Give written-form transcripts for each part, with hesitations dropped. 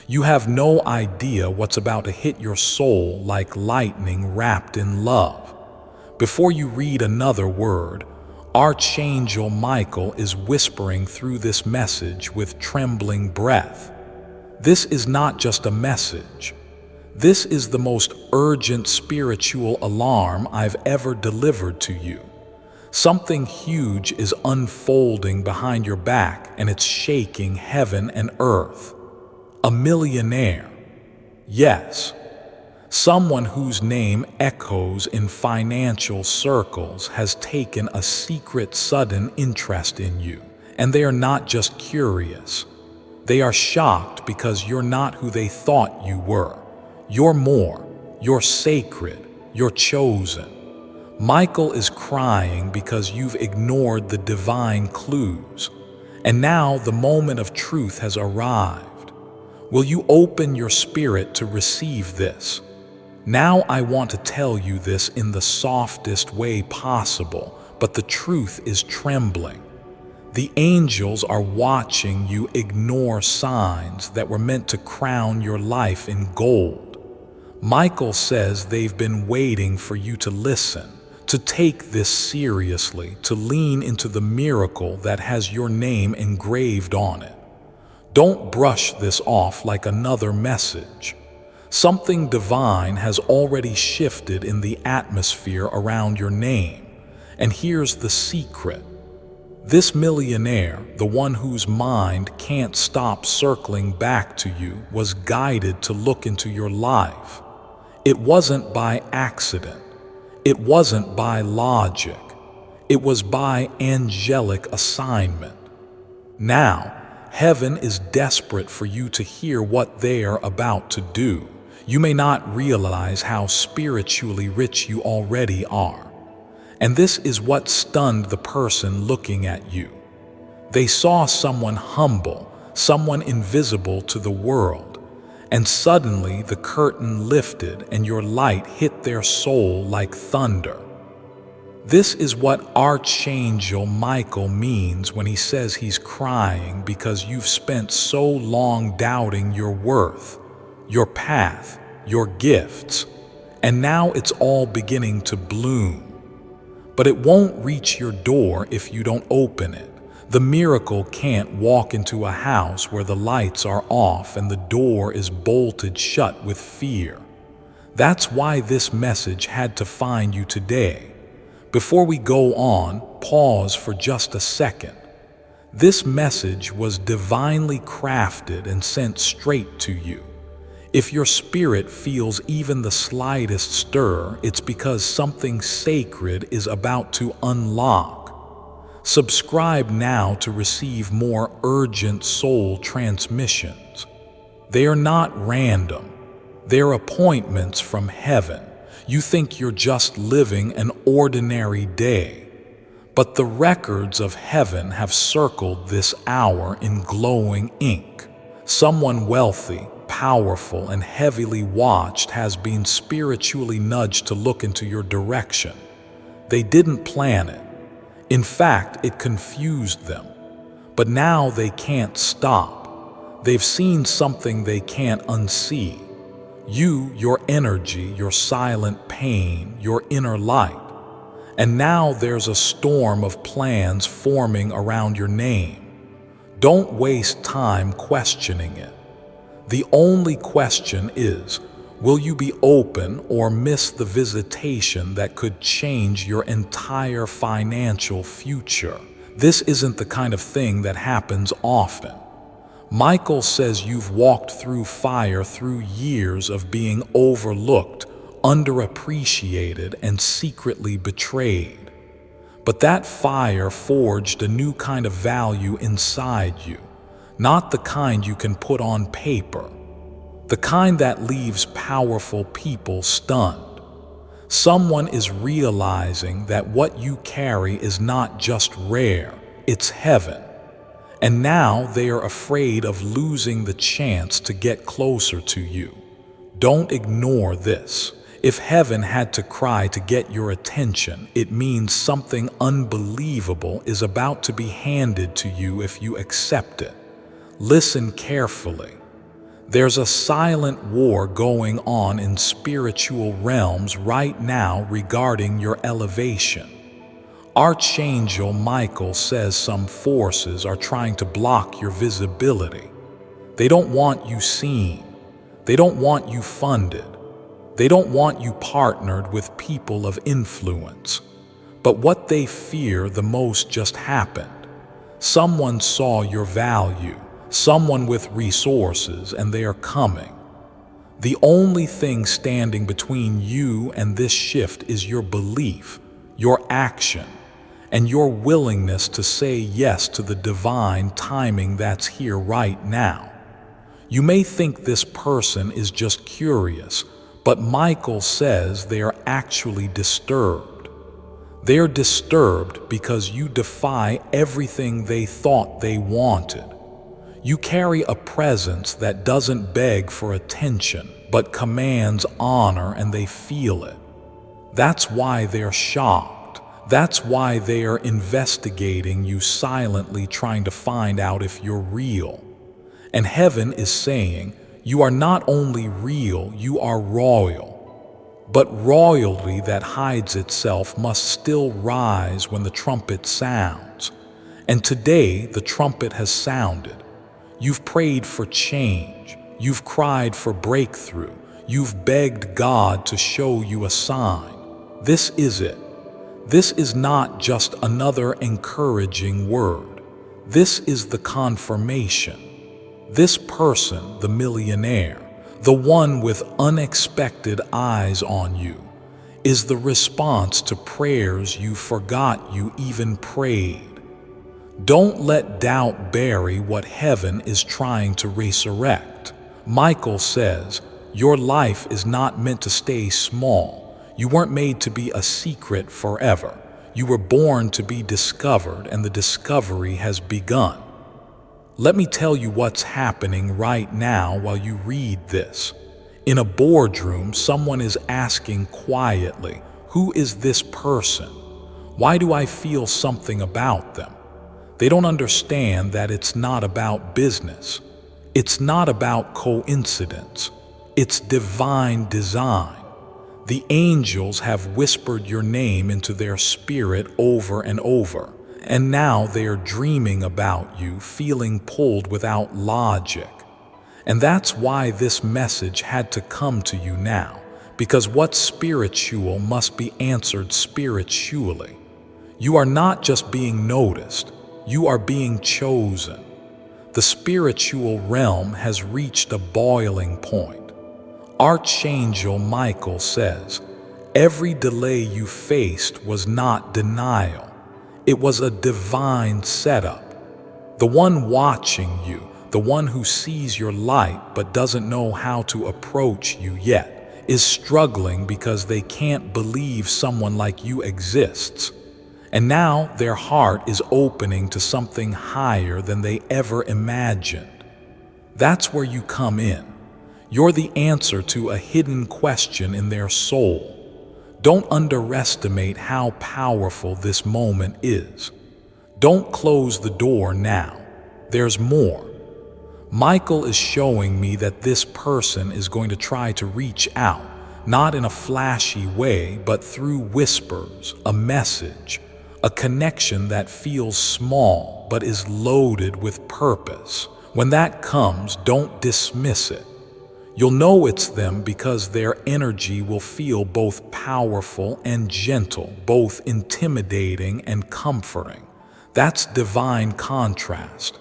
You have no idea what's about to hit your soul like lightning wrapped in love. Before you read another word, Archangel Michael is whispering through this message with trembling breath. This is not just a message. This is the most urgent spiritual alarm I've ever delivered to you. Something huge is unfolding behind your back, and it's shaking heaven and earth. A millionaire. Yes, someone whose name echoes in financial circles has taken a secret, sudden interest in you. And they are not just curious. They are shocked because you're not who they thought you were. You're more. You're sacred. You're chosen. Michael is crying because you've ignored the divine clues. And now the moment of truth has arrived. Will you open your spirit to receive this? Now I want to tell you this in the softest way possible, but the truth is trembling. The angels are watching you ignore signs that were meant to crown your life in gold. Michael says they've been waiting for you to listen, to take this seriously, to lean into the miracle that has your name engraved on it. Don't brush this off like another message. Something divine has already shifted in the atmosphere around your name. And here's the secret. This millionaire, the one whose mind can't stop circling back to you, was guided to look into your life. It wasn't by accident. It wasn't by logic. It was by angelic assignment. Now, heaven is desperate for you to hear what they are about to do. You may not realize how spiritually rich you already are. And this is what stunned the person looking at you. They saw someone humble, someone invisible to the world. And suddenly the curtain lifted and your light hit their soul like thunder. This is what Archangel Michael means when he says he's crying because you've spent so long doubting your worth, your path, your gifts, and now it's all beginning to bloom. But it won't reach your door if you don't open it. The miracle can't walk into a house where the lights are off and the door is bolted shut with fear. That's why this message had to find you today. Before we go on, pause for just a second. This message was divinely crafted and sent straight to you. If your spirit feels even the slightest stir, it's because something sacred is about to unlock. Subscribe now to receive more urgent soul transmissions. They are not random. They're appointments from heaven. You think you're just living an ordinary day, but the records of heaven have circled this hour in glowing ink. Someone wealthy, powerful, and heavily watched has been spiritually nudged to look into your direction. They didn't plan it. In fact, it confused them. But now they can't stop. They've seen something they can't unsee. You, your energy, your silent pain, your inner light. And now there's a storm of plans forming around your name. Don't waste time questioning it. The only question is, will you be open or miss the visitation that could change your entire financial future? This isn't the kind of thing that happens often. Michael says you've walked through fire through years of being overlooked, underappreciated, and secretly betrayed. But that fire forged a new kind of value inside you, not the kind you can put on paper. The kind that leaves powerful people stunned. Someone is realizing that what you carry is not just rare, it's heaven. And now they are afraid of losing the chance to get closer to you. Don't ignore this. If heaven had to cry to get your attention, it means something unbelievable is about to be handed to you if you accept it. Listen carefully. There's a silent war going on in spiritual realms right now regarding your elevation. Archangel Michael says some forces are trying to block your visibility. They don't want you seen. They don't want you funded. They don't want you partnered with people of influence. But what they fear the most just happened. Someone saw your value, someone with resources, and they are coming. The only thing standing between you and this shift is your belief, your action, and your willingness to say yes to the divine timing that's here right now. You may think this person is just curious, but Michael says they are actually disturbed. They're disturbed because you defy everything they thought they wanted. You carry a presence that doesn't beg for attention, but commands honor, and they feel it. That's why they're shocked. That's why they are investigating you silently, trying to find out if you're real. And heaven is saying, you are not only real, you are royal. But royalty that hides itself must still rise when the trumpet sounds. And today, the trumpet has sounded. You've prayed for change. You've cried for breakthrough. You've begged God to show you a sign. This is it. This is not just another encouraging word. This is the confirmation. This person, the millionaire, the one with unexpected eyes on you, is the response to prayers you forgot you even prayed. Don't let doubt bury what heaven is trying to resurrect. Michael says, your life is not meant to stay small. You weren't made to be a secret forever. You were born to be discovered, and the discovery has begun. Let me tell you what's happening right now while you read this. In a boardroom, someone is asking quietly, who is this person? Why do I feel something about them? They don't understand that it's not about business. It's not about coincidence. It's divine design. The angels have whispered your name into their spirit over and over, and now they are dreaming about you, feeling pulled without logic. And that's why this message had to come to you now, because what's spiritual must be answered spiritually. You are not just being noticed, you are being chosen. The spiritual realm has reached a boiling point. Archangel Michael says, every delay you faced was not denial. It was a divine setup. The one watching you, the one who sees your light but doesn't know how to approach you yet, is struggling because they can't believe someone like you exists. And now their heart is opening to something higher than they ever imagined. That's where you come in. You're the answer to a hidden question in their soul. Don't underestimate how powerful this moment is. Don't close the door now. There's more. Michael is showing me that this person is going to try to reach out, not in a flashy way, but through whispers, a message, a connection that feels small but is loaded with purpose. When that comes, don't dismiss it. You'll know it's them because their energy will feel both powerful and gentle, both intimidating and comforting. That's divine contrast.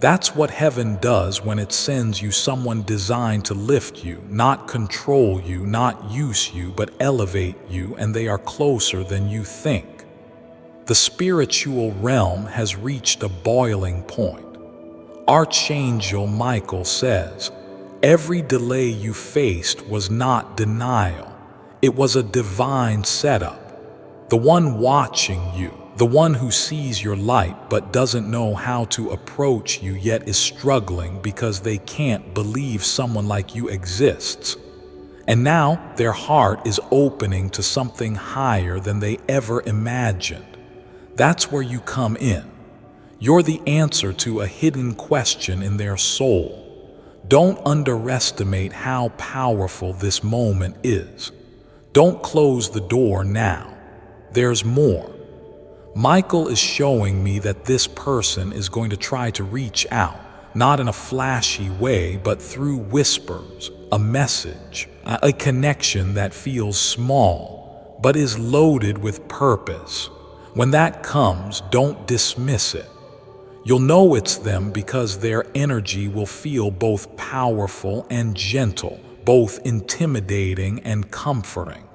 That's what heaven does when it sends you someone designed to lift you, not control you, not use you, but elevate you, and they are closer than you think. The spiritual realm has reached a boiling point. Archangel Michael says, every delay you faced was not denial. It was a divine setup. The one watching you, the one who sees your light but doesn't know how to approach you yet is struggling because they can't believe someone like you exists. And now their heart is opening to something higher than they ever imagined. That's where you come in. You're the answer to a hidden question in their soul. Don't underestimate how powerful this moment is. Don't close the door now. There's more. Michael is showing me that this person is going to try to reach out, not in a flashy way, but through whispers, a message, a connection that feels small, but is loaded with purpose. When that comes, don't dismiss it. You'll know it's them because their energy will feel both powerful and gentle, both intimidating and comforting.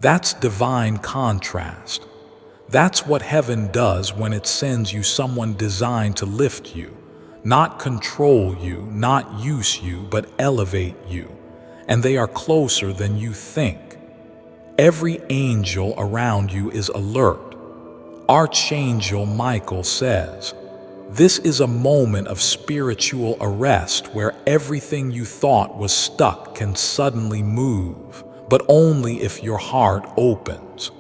That's divine contrast. That's what heaven does when it sends you someone designed to lift you, not control you, not use you, but elevate you. And they are closer than you think. Every angel around you is alert. Archangel Michael says, "This is a moment of spiritual arrest where everything you thought was stuck can suddenly move, but only if your heart opens.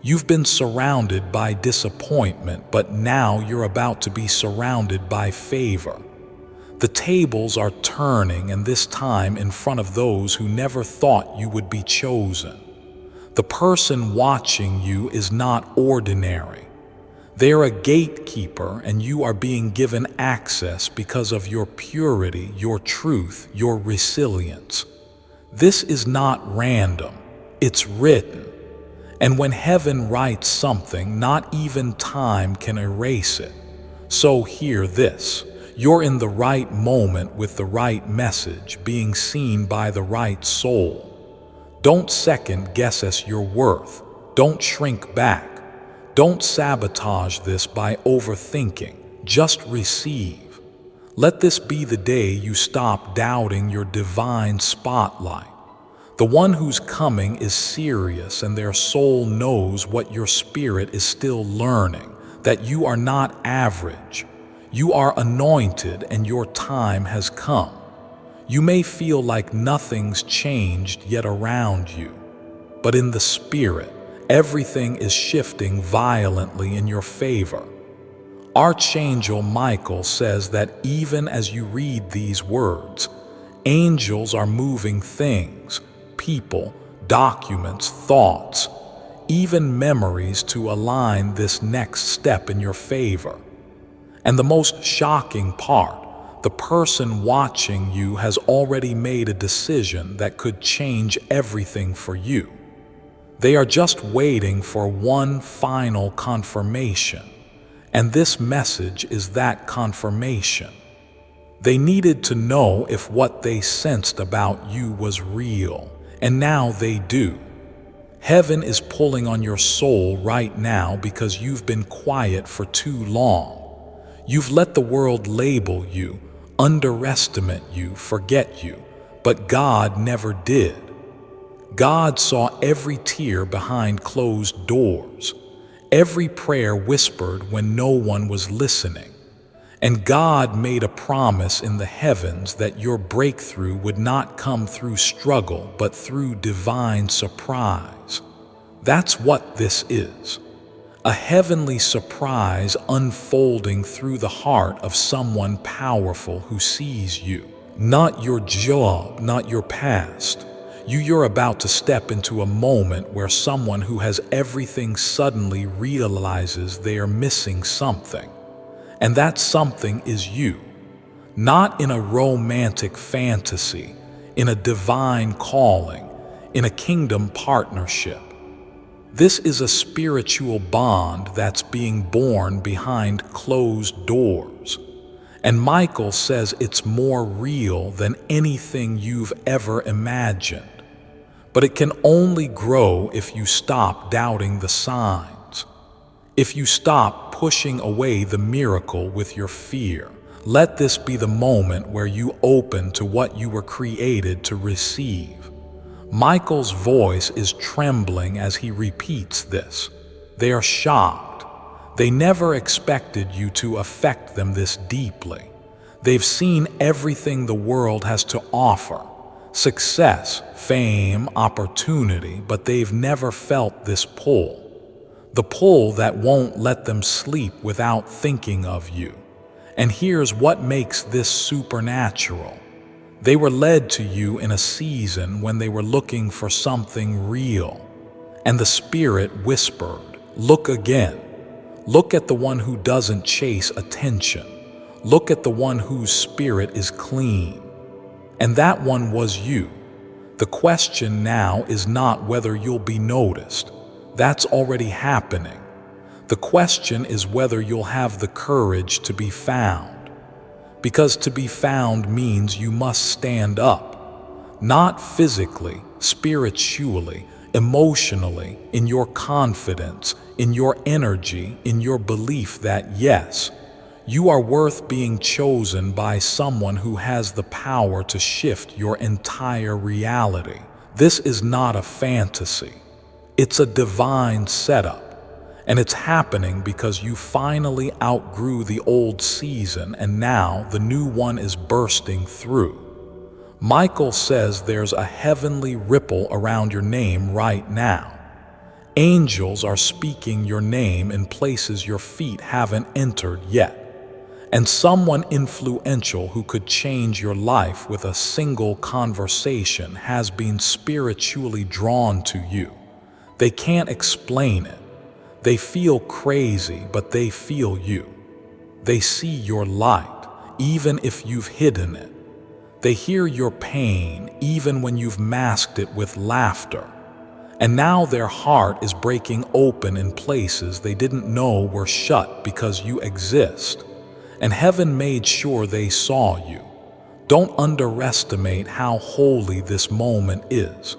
You've been surrounded by disappointment, but now you're about to be surrounded by favor. The tables are turning, and this time in front of those who never thought you would be chosen. The person watching you is not ordinary. They're a gatekeeper, and you are being given access because of your purity, your truth, your resilience. This is not random, it's written. And when heaven writes something, not even time can erase it. So hear this. You're in the right moment with the right message, being seen by the right soul. Don't second guess your worth. Don't shrink back. Don't sabotage this by overthinking. Just receive. Let this be the day you stop doubting your divine spotlight. The one who's coming is serious, and their soul knows what your spirit is still learning, that you are not average. You are anointed, and your time has come. You may feel like nothing's changed yet around you, but in the spirit, everything is shifting violently in your favor. Archangel Michael says that even as you read these words, angels are moving things, people, documents, thoughts, even memories to align this next step in your favor. And the most shocking part, the person watching you has already made a decision that could change everything for you. They are just waiting for one final confirmation, and this message is that confirmation. They needed to know if what they sensed about you was real, and now they do. Heaven is pulling on your soul right now because you've been quiet for too long. You've let the world label you, underestimate you, forget you, but God never did. God saw every tear behind closed doors, every prayer whispered when no one was listening. And God made a promise in the heavens that your breakthrough would not come through struggle, but through divine surprise. That's what this is. A heavenly surprise unfolding through the heart of someone powerful who sees you. Not your job, not your past. You're about to step into a moment where someone who has everything suddenly realizes they are missing something. And that something is you. Not in a romantic fantasy, in a divine calling, in a kingdom partnership. This is a spiritual bond that's being born behind closed doors. And Michael says it's more real than anything you've ever imagined. But it can only grow if you stop doubting the signs. If you stop pushing away the miracle with your fear. Let this be the moment where you open to what you were created to receive. Michael's voice is trembling as he repeats this. They are shocked. They never expected you to affect them this deeply. They've seen everything the world has to offer. Success, fame, opportunity, but they've never felt this pull. The pull that won't let them sleep without thinking of you. And here's what makes this supernatural. They were led to you in a season when they were looking for something real. And the Spirit whispered, "Look again. Look at the one who doesn't chase attention. Look at the one whose spirit is clean." And that one was you. The question now is not whether you'll be noticed. That's already happening. The question is whether you'll have the courage to be found. Because to be found means you must stand up. Not physically, spiritually, emotionally, in your confidence, in your energy, in your belief that yes, you are worth being chosen by someone who has the power to shift your entire reality. This is not a fantasy. It's a divine setup. And it's happening because you finally outgrew the old season and now the new one is bursting through. Michael says there's a heavenly ripple around your name right now. Angels are speaking your name in places your feet haven't entered yet. And someone influential who could change your life with a single conversation has been spiritually drawn to you. They can't explain it. They feel crazy, but they feel you. They see your light, even if you've hidden it. They hear your pain, even when you've masked it with laughter. And now their heart is breaking open in places they didn't know were shut because you exist. And heaven made sure they saw you. Don't underestimate how holy this moment is.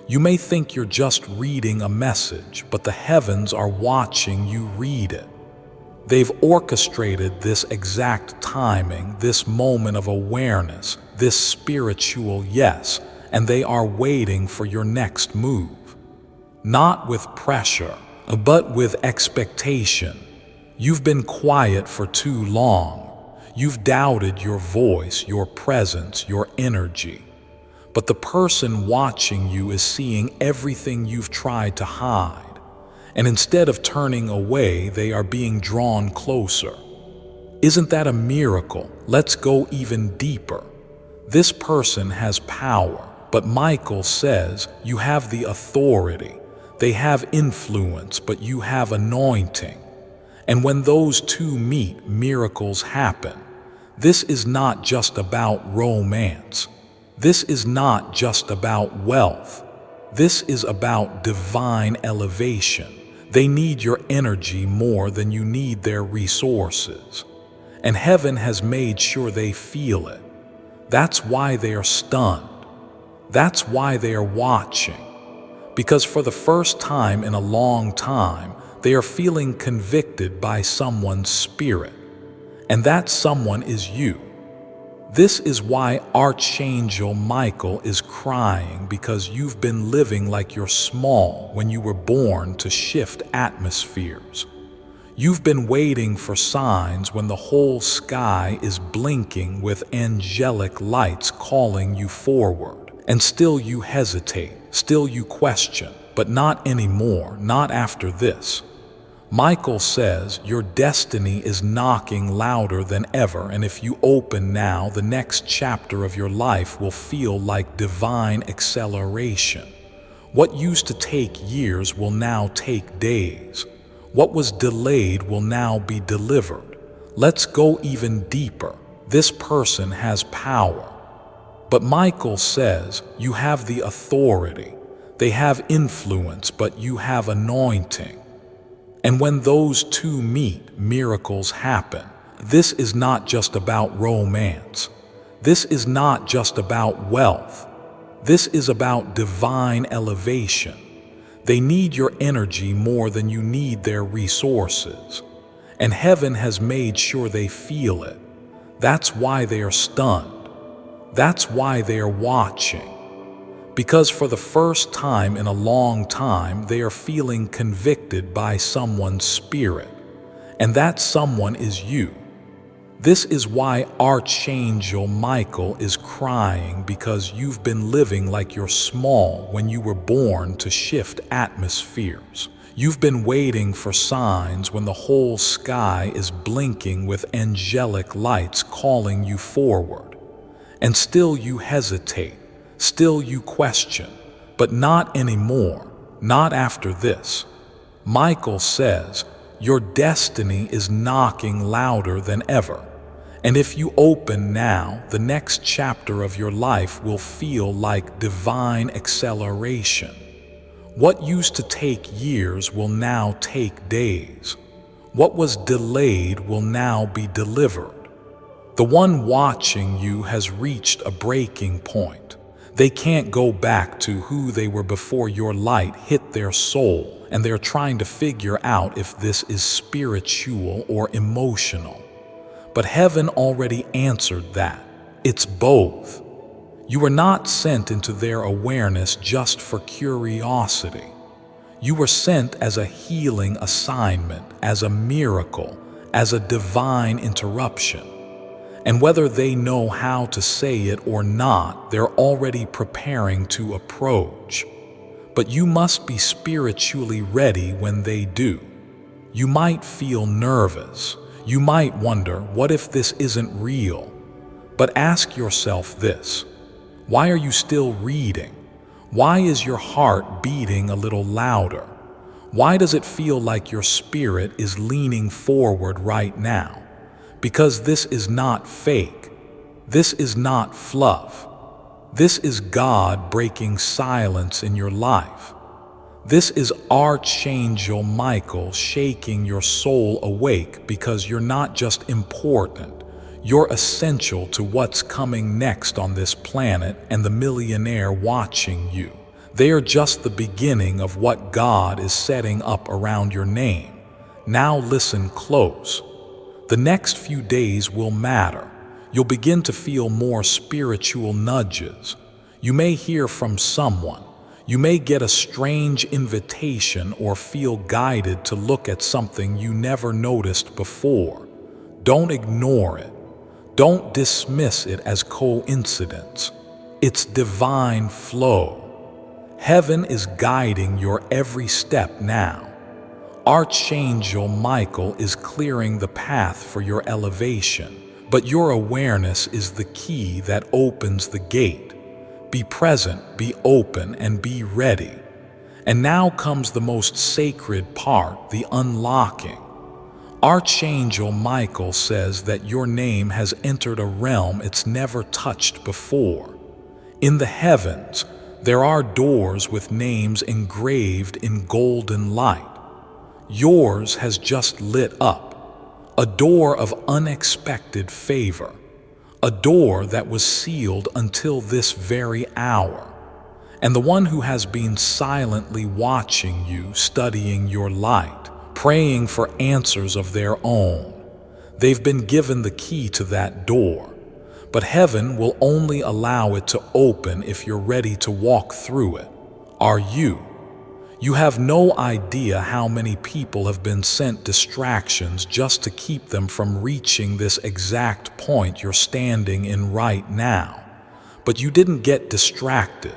You may think you're just reading a message, but the heavens are watching you read it. They've orchestrated this exact timing, this moment of awareness, this spiritual yes, and they are waiting for your next move. Not with pressure, but with expectation. You've been quiet for too long. You've doubted your voice, your presence, your energy. But the person watching you is seeing everything you've tried to hide. And instead of turning away, they are being drawn closer. Isn't that a miracle? Let's go even deeper. This person has power, but Michael says you have the authority. They have influence, but you have anointing. And when those two meet, miracles happen. This is not just about romance. This is not just about wealth. This is about divine elevation. They need your energy more than you need their resources. And heaven has made sure they feel it. That's why they are stunned. That's why they are watching. Because for the first time in a long time, they are feeling convicted by someone's spirit. And that someone is you. This is why Archangel Michael is crying, because you've been living like you're small when you were born to shift atmospheres. You've been waiting for signs when the whole sky is blinking with angelic lights calling you forward. And still you hesitate, still you question, but not anymore, not after this. Michael says your destiny is knocking louder than ever, and if you open now, the next chapter of your life will feel like divine acceleration. What used to take years will now take days. What was delayed will now be delivered. Let's go even deeper. This person has power. But Michael says you have the authority. They have influence, but you have anointing. And when those two meet, miracles happen. This is not just about romance. This is not just about wealth. This is about divine elevation. They need your energy more than you need their resources. And heaven has made sure they feel it. That's why they are stunned. That's why they are watching. Because for the first time in a long time, they are feeling convicted by someone's spirit. And that someone is you. This is why Archangel Michael is crying, because you've been living like you're small when you were born to shift atmospheres. You've been waiting for signs when the whole sky is blinking with angelic lights calling you forward. And still you hesitate, still you question, but not anymore, not after this. Michael says, your destiny is knocking louder than ever. And if you open now, the next chapter of your life will feel like divine acceleration. What used to take years will now take days. What was delayed will now be delivered. The one watching you has reached a breaking point. They can't go back to who they were before your light hit their soul, and they're trying to figure out if this is spiritual or emotional. But heaven already answered that. It's both. You were not sent into their awareness just for curiosity. You were sent as a healing assignment, as a miracle, as a divine interruption. And whether they know how to say it or not, they're already preparing to approach. But you must be spiritually ready when they do. You might feel nervous. You might wonder, what if this isn't real? But ask yourself this: why are you still reading? Why is your heart beating a little louder? Why does it feel like your spirit is leaning forward right now? Because this is not fake. This is not fluff. This is God breaking silence in your life. This is Archangel Michael shaking your soul awake, because you're not just important. You're essential to what's coming next on this planet and the millionaire watching you. They are just the beginning of what God is setting up around your name. Now listen close. The next few days will matter. You'll begin to feel more spiritual nudges. You may hear from someone. You may get a strange invitation or feel guided to look at something you never noticed before. Don't ignore it. Don't dismiss it as coincidence. It's divine flow. Heaven is guiding your every step now. Archangel Michael is clearing the path for your elevation, but your awareness is the key that opens the gate. Be present, be open, and be ready. And now comes the most sacred part, the unlocking. Archangel Michael says that your name has entered a realm it's never touched before. In the heavens, there are doors with names engraved in golden light. Yours has just lit up, a door of unexpected favor, a door that was sealed until this very hour. And the one who has been silently watching you, studying your light, praying for answers of their own, they've been given the key to that door. But heaven will only allow it to open if you're ready to walk through it. Are you? You have no idea how many people have been sent distractions just to keep them from reaching this exact point you're standing in right now. But you didn't get distracted.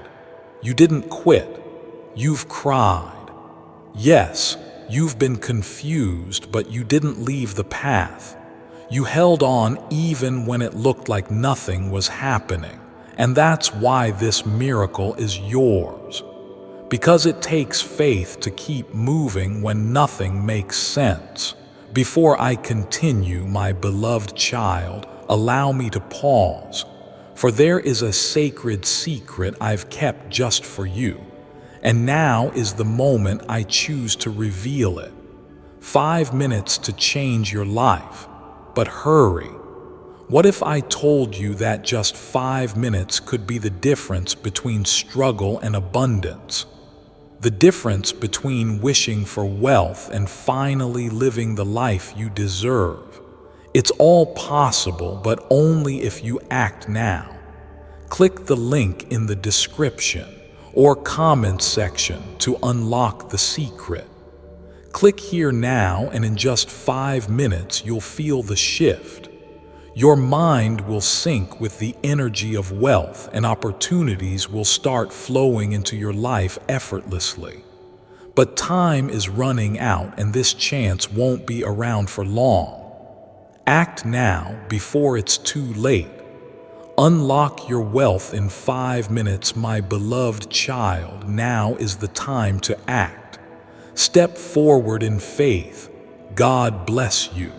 You didn't quit. You've cried. Yes, you've been confused, but you didn't leave the path. You held on even when it looked like nothing was happening. And that's why this miracle is yours. Because it takes faith to keep moving when nothing makes sense. Before I continue, my beloved child, allow me to pause, for there is a sacred secret I've kept just for you, and now is the moment I choose to reveal it. 5 minutes to change your life, but hurry. What if I told you that just 5 minutes could be the difference between struggle and abundance? The difference between wishing for wealth and finally living the life you deserve. It's all possible, but only if you act now. Click the link in the description or comment section to unlock the secret. Click here now, and in just 5 minutes you'll feel the shift. Your mind will sync with the energy of wealth, and opportunities will start flowing into your life effortlessly. But time is running out, and this chance won't be around for long. Act now before it's too late. Unlock your wealth in 5 minutes, my beloved child. Now is the time to act. Step forward in faith. God bless you.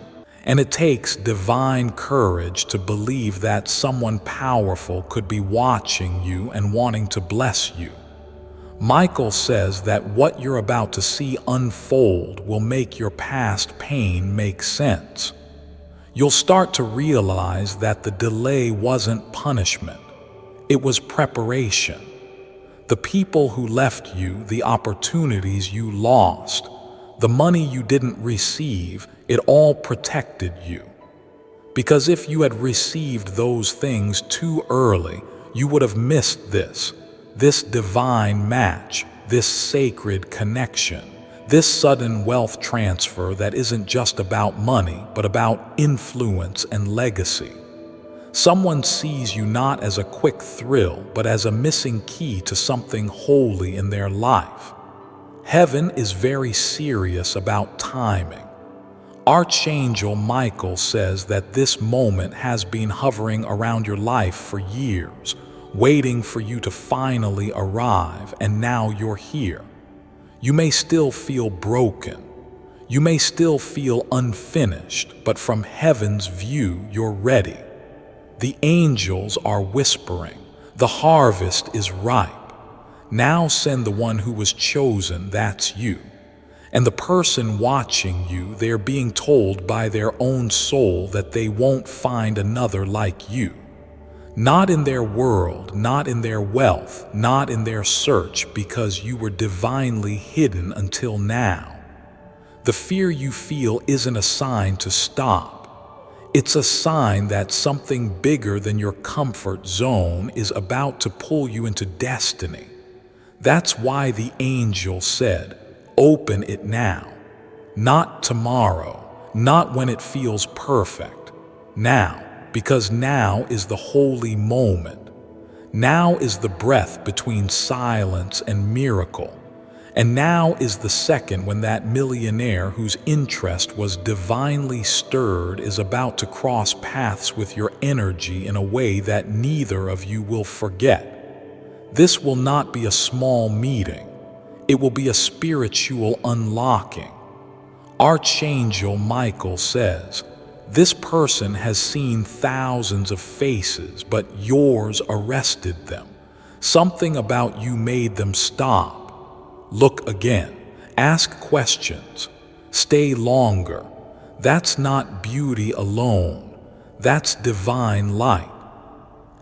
And it takes divine courage to believe that someone powerful could be watching you and wanting to bless you. Michael says that what you're about to see unfold will make your past pain make sense. You'll start to realize that the delay wasn't punishment. It was preparation. The people who left you, the opportunities you lost, the money you didn't receive, it all protected you. Because if you had received those things too early, you would have missed this divine match, this sacred connection. This sudden wealth transfer that isn't just about money, but about influence and legacy. Someone sees you not as a quick thrill, but as a missing key to something holy in their life. Heaven is very serious about timing. Archangel Michael says that this moment has been hovering around your life for years, waiting for you to finally arrive, and now you're here. You may still feel broken. You may still feel unfinished, but from heaven's view, you're ready. The angels are whispering, the harvest is ripe. Now send the one who was chosen, that's you. And the person watching you, they're being told by their own soul that they won't find another like you. Not in their world, not in their wealth, not in their search, because you were divinely hidden until now. The fear you feel isn't a sign to stop. It's a sign that something bigger than your comfort zone is about to pull you into destiny. That's why the angel said, open it now. Not tomorrow, not when it feels perfect. Now. Because now is the holy moment. Now is the breath between silence and miracle. And now is the second when that millionaire whose interest was divinely stirred is about to cross paths with your energy in a way that neither of you will forget. This will not be a small meeting. It will be a spiritual unlocking. Archangel Michael says, this person has seen thousands of faces, but yours arrested them. Something about you made them stop. Look again. Ask questions. Stay longer. That's not beauty alone. That's divine light.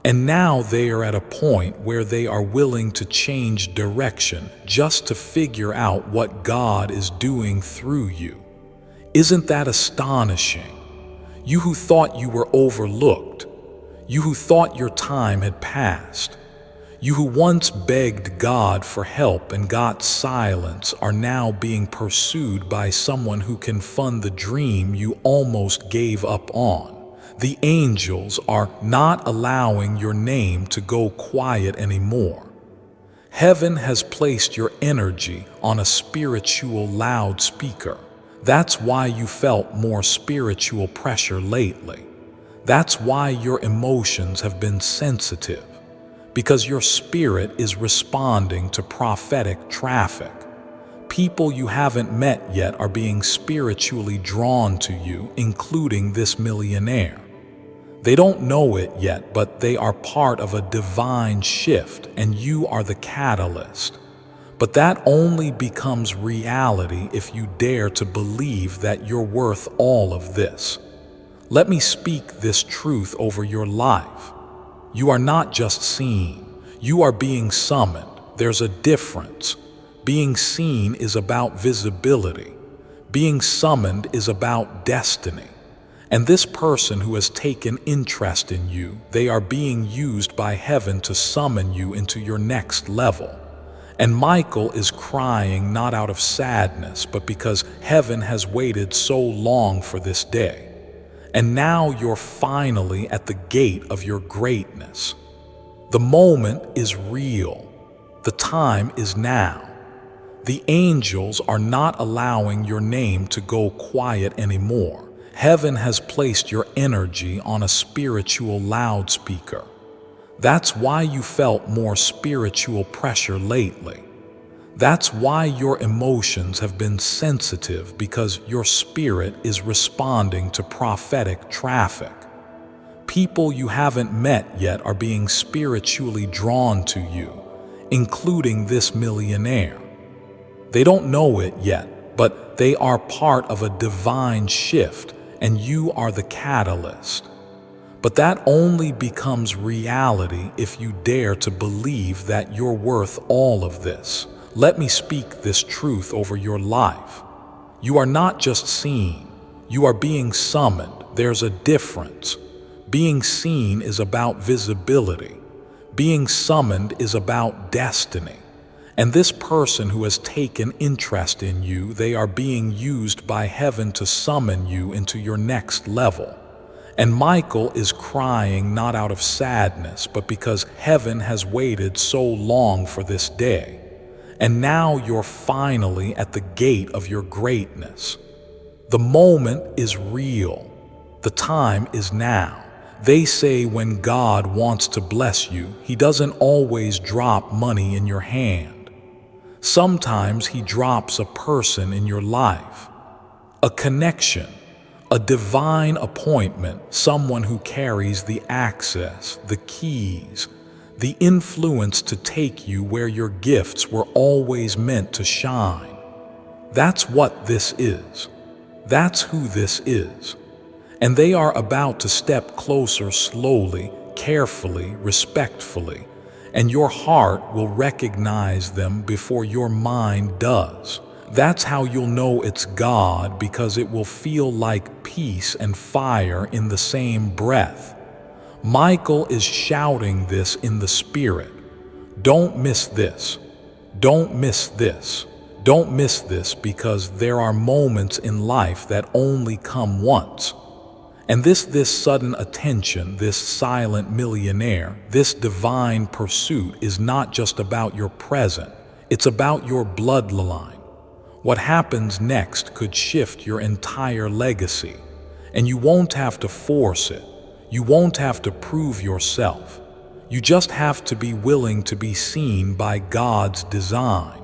And now they are at a point where they are willing to change direction just to figure out what God is doing through you. Isn't that astonishing? You who thought you were overlooked, you who thought your time had passed, you who once begged God for help and got silence are now being pursued by someone who can fund the dream you almost gave up on. The angels are not allowing your name to go quiet anymore. Heaven has placed your energy on a spiritual loudspeaker. That's why you felt more spiritual pressure lately. That's why your emotions have been sensitive, because your spirit is responding to prophetic traffic. People you haven't met yet are being spiritually drawn to you, including this millionaire. They don't know it yet, but they are part of a divine shift, and you are the catalyst. But that only becomes reality if you dare to believe that you're worth all of this. Let me speak this truth over your life. You are not just seen, you are being summoned. There's a difference. Being seen is about visibility. Being summoned is about destiny. And this person who has taken interest in you, they are being used by heaven to summon you into your next level. And Michael is crying not out of sadness, but because heaven has waited so long for this day. And now you're finally at the gate of your greatness. The moment is real. The time is now. The angels are not allowing your name to go quiet anymore. Heaven has placed your energy on a spiritual loudspeaker. That's why you felt more spiritual pressure lately. That's why your emotions have been sensitive, because your spirit is responding to prophetic traffic. People you haven't met yet are being spiritually drawn to you, including this millionaire. They don't know it yet, but they are part of a divine shift, and you are the catalyst. But that only becomes reality if you dare to believe that you're worth all of this. Let me speak this truth over your life. You are not just seen, you are being summoned. There's a difference. Being seen is about visibility. Being summoned is about destiny. And this person who has taken interest in you, they are being used by heaven to summon you into your next level. And Michael is crying not out of sadness, but because heaven has waited so long for this day. And now you're finally at the gate of your greatness. The moment is real. The time is now. They say when God wants to bless you, He doesn't always drop money in your hand. Sometimes He drops a person in your life, a connection, a divine appointment, someone who carries the access, the keys, the influence to take you where your gifts were always meant to shine. That's what this is. That's who this is. And they are about to step closer slowly, carefully, respectfully, and your heart will recognize them before your mind does. That's how you'll know it's God, because it will feel like peace and fire in the same breath. Michael is shouting this in the spirit. Don't miss this. Don't miss this. Don't miss this, because there are moments in life that only come once. And this sudden attention, this silent millionaire, this divine pursuit is not just about your present, it's about your bloodline. What happens next could shift your entire legacy, and you won't have to force it. You won't have to prove yourself. You just have to be willing to be seen by God's design.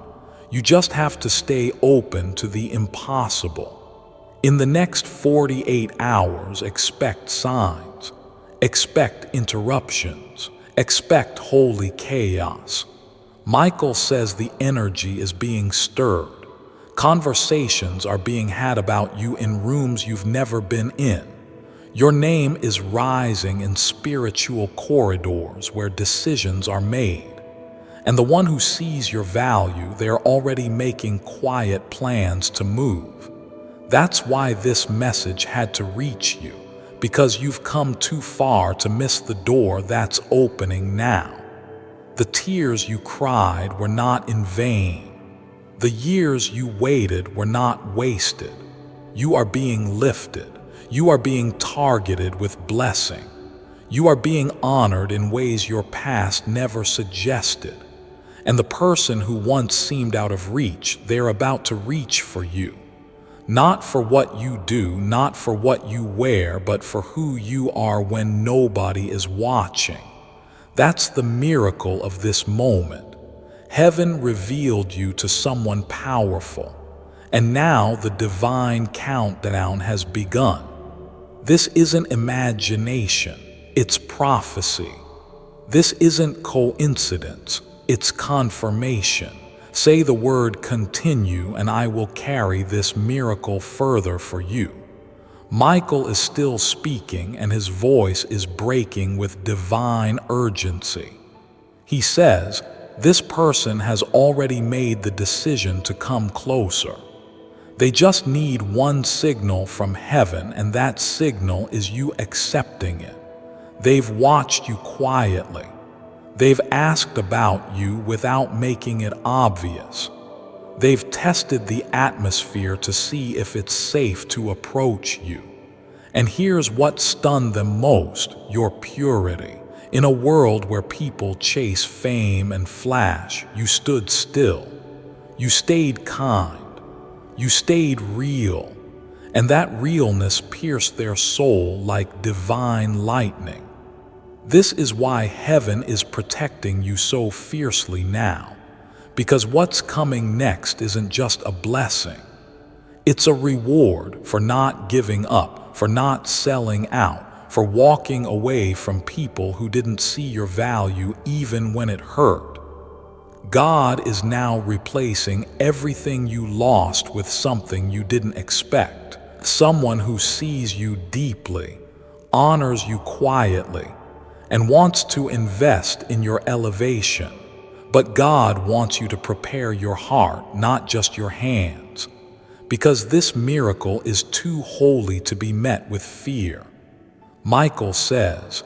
You just have to stay open to the impossible. In the next 48 hours, expect signs, expect interruptions, expect holy chaos. Michael says the energy is being stirred. Conversations are being had about you in rooms you've never been in. Your name is rising in spiritual corridors where decisions are made. And the one who sees your value, they're already making quiet plans to move. That's why this message had to reach you, because you've come too far to miss the door that's opening now. The tears you cried were not in vain. The years you waited were not wasted. You are being lifted. You are being targeted with blessing. You are being honored in ways your past never suggested. And the person who once seemed out of reach, they're about to reach for you. Not for what you do, not for what you wear, but for who you are when nobody is watching. That's the miracle of this moment. Heaven revealed you to someone powerful, and now the divine countdown has begun. This isn't imagination, it's prophecy. This isn't coincidence, it's confirmation. Say the word continue, and I will carry this miracle further for you. Michael is still speaking, and his voice is breaking with divine urgency. He says, this person has already made the decision to come closer. They just need one signal from heaven, and that signal is you accepting it. They've watched you quietly. They've asked about you without making it obvious. They've tested the atmosphere to see if it's safe to approach you. And here's what stunned them most: your purity. In a world where people chase fame and flash, you stood still. You stayed kind. You stayed real, and that realness pierced their soul like divine lightning. This is why heaven is protecting you so fiercely now, because what's coming next isn't just a blessing. It's a reward for not giving up, for not selling out, for walking away from people who didn't see your value even when it hurt. God is now replacing everything you lost with something you didn't expect. Someone who sees you deeply, honors you quietly, and wants to invest in your elevation. But God wants you to prepare your heart, not just your hands, because this miracle is too holy to be met with fear. Michael says,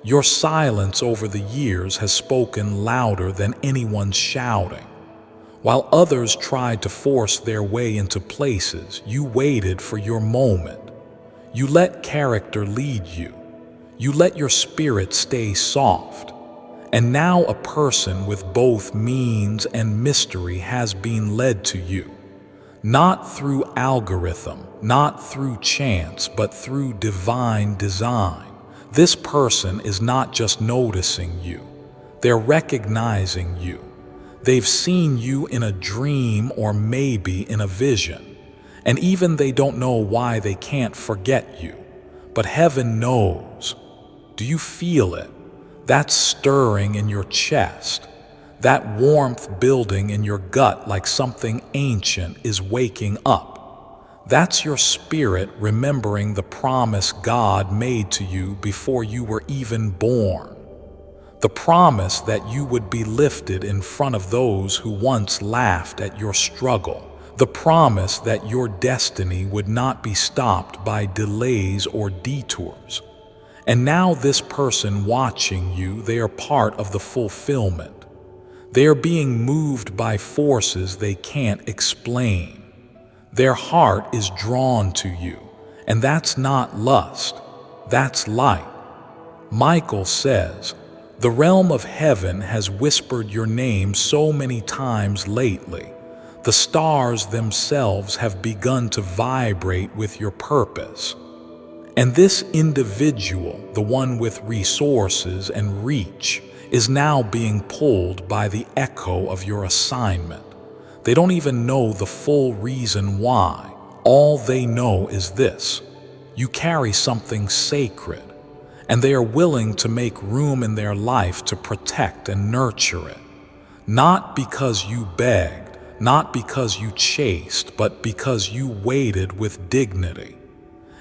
"Your silence over the years has spoken louder than anyone's shouting. While others tried to force their way into places, you waited for your moment. You let character lead you. You let your spirit stay soft. And now a person with both means and mystery has been led to you. Not through algorithm, not through chance, but through divine design. This person is not just noticing you, they're recognizing you. They've seen you in a dream or maybe in a vision, and even they don't know why they can't forget you. But heaven knows. Do you feel it? That stirring in your chest, that warmth building in your gut like something ancient is waking up. That's your spirit remembering the promise God made to you before you were even born. The promise that you would be lifted in front of those who once laughed at your struggle. The promise that your destiny would not be stopped by delays or detours. And now this person watching you, they are part of the fulfillment. They are being moved by forces they can't explain. Their heart is drawn to you, and that's not lust, that's light. Michael says, "The realm of heaven has whispered your name so many times lately. The stars themselves have begun to vibrate with your purpose. And this individual, the one with resources and reach, is now being pulled by the echo of your assignment. They don't even know the full reason why. All they know is this: you carry something sacred, and they are willing to make room in their life to protect and nurture it. Not because you begged, not because you chased, but because you waited with dignity.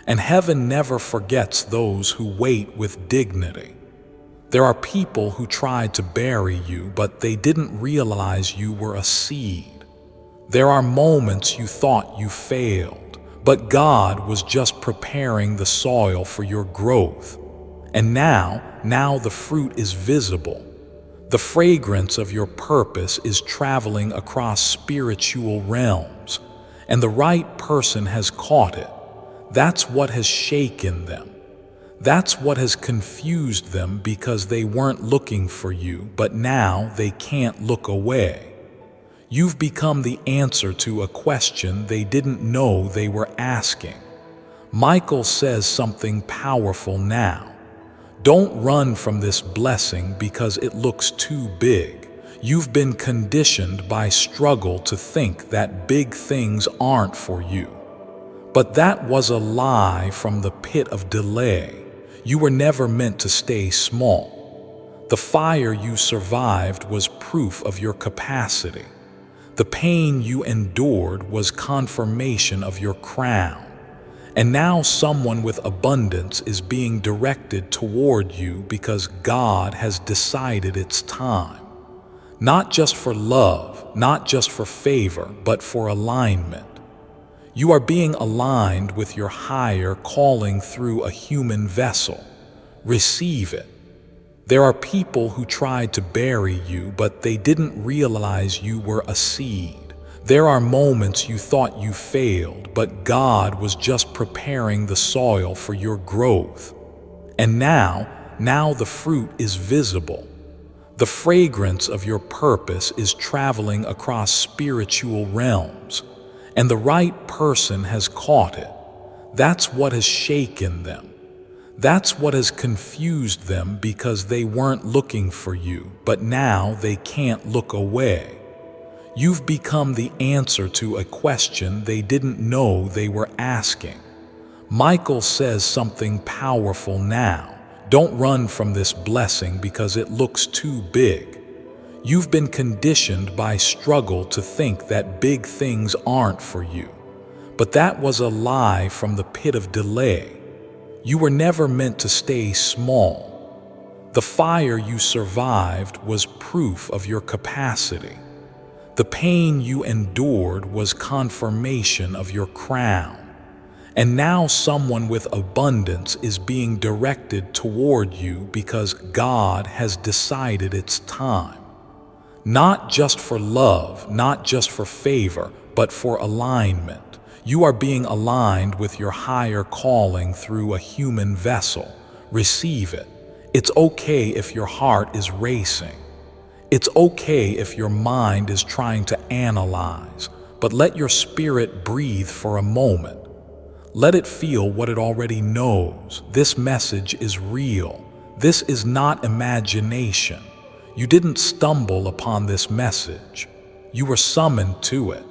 And heaven never forgets those who wait with dignity. There are people who tried to bury you, but they didn't realize you were a seed. There are moments you thought you failed, but God was just preparing the soil for your growth. And now the fruit is visible. The fragrance of your purpose is traveling across spiritual realms, and the right person has caught it. That's what has shaken them. That's what has confused them, because they weren't looking for you, but now they can't look away. You've become the answer to a question they didn't know they were asking. Michael says something powerful now. Don't run from this blessing because it looks too big. You've been conditioned by struggle to think that big things aren't for you. But that was a lie from the pit of delay. You were never meant to stay small. The fire you survived was proof of your capacity. The pain you endured was confirmation of your crown. And now someone with abundance is being directed toward you because God has decided it's time. Not just for love, not just for favor, but for alignment. You are being aligned with your higher calling through a human vessel. Receive it. There are people who tried to bury you, but they didn't realize you were a seed. There are moments you thought you failed, but God was just preparing the soil for your growth. And now the fruit is visible. The fragrance of your purpose is traveling across spiritual realms, and the right person has caught it. That's what has shaken them. That's what has confused them, because they weren't looking for you, but now they can't look away. You've become the answer to a question they didn't know they were asking. Michael says something powerful now. Don't run from this blessing because it looks too big. You've been conditioned by struggle to think that big things aren't for you. But that was a lie from the pit of delay. You were never meant to stay small. The fire you survived was proof of your capacity. The pain you endured was confirmation of your crown. And now someone with abundance is being directed toward you because God has decided it's time. Not just for love, not just for favor, but for alignment. You are being aligned with your higher calling through a human vessel. Receive it. It's okay if your heart is racing. It's okay if your mind is trying to analyze, but let your spirit breathe for a moment. Let it feel what it already knows. This message is real. This is not imagination. You didn't stumble upon this message. You were summoned to it.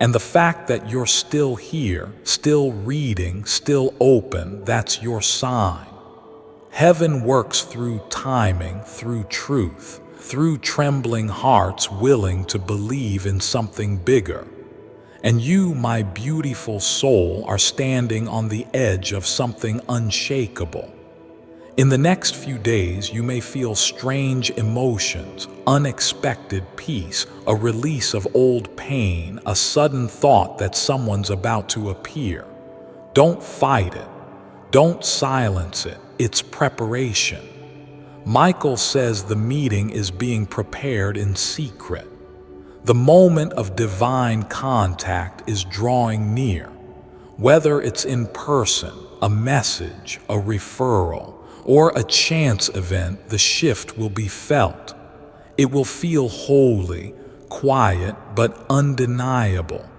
And the fact that you're still here, still reading, still open, that's your sign. Heaven works through timing, through truth, through trembling hearts willing to believe in something bigger. And you, my beautiful soul, are standing on the edge of something unshakable. In the next few days, you may feel strange emotions, unexpected peace, a release of old pain, a sudden thought that someone's about to appear. Don't fight it. Don't silence it. It's preparation. Michael says the meeting is being prepared in secret. The moment of divine contact is drawing near. Whether it's in person, a message, a referral, or a chance event, the shift will be felt. It will feel holy, quiet, but undeniable.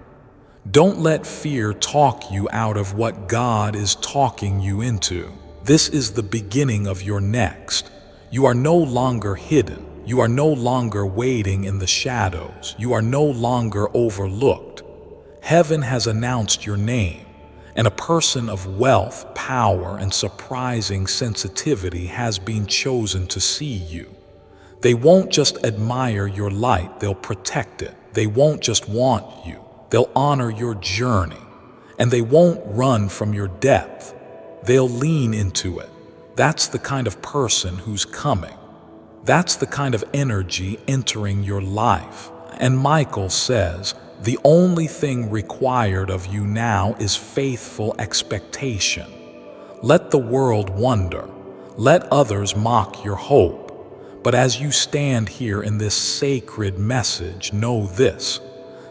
Don't let fear talk you out of what God is talking you into. This is the beginning of your next. You are no longer hidden. You are no longer waiting in the shadows. You are no longer overlooked. Heaven has announced your name, and a person of wealth, power, and surprising sensitivity has been chosen to see you. They won't just admire your light, they'll protect it. They won't just want you, they'll honor your journey. And they won't run from your depth, they'll lean into it. That's the kind of person who's coming. That's the kind of energy entering your life. And Michael says, the only thing required of you now is faithful expectation. Let the world wonder. Let others mock your hope. But as you stand here in this sacred message, know this.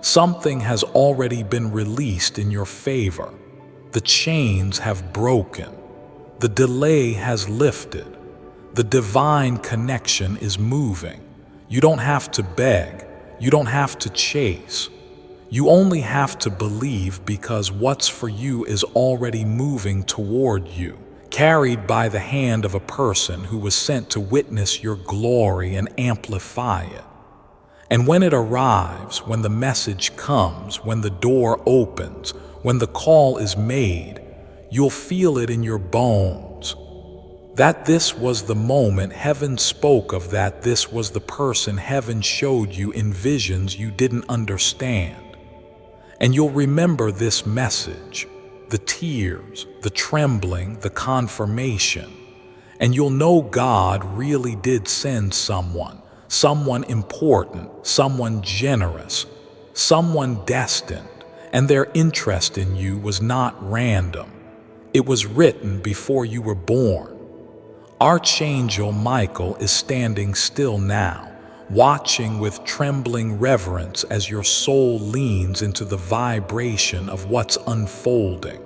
Something has already been released in your favor. The chains have broken. The delay has lifted. The divine connection is moving. You don't have to beg. You don't have to chase. You only have to believe, because what's for you is already moving toward you, carried by the hand of a person who was sent to witness your glory and amplify it. And when it arrives, when the message comes, when the door opens, when the call is made, you'll feel it in your bones. That this was the moment heaven spoke of, that this was the person heaven showed you in visions you didn't understand. And you'll remember this message, the tears, the trembling, the confirmation. And you'll know God really did send someone important, someone generous, someone destined. And their interest in you was not random. It was written before you were born. Archangel Michael is standing still now, watching with trembling reverence as your soul leans into the vibration of what's unfolding.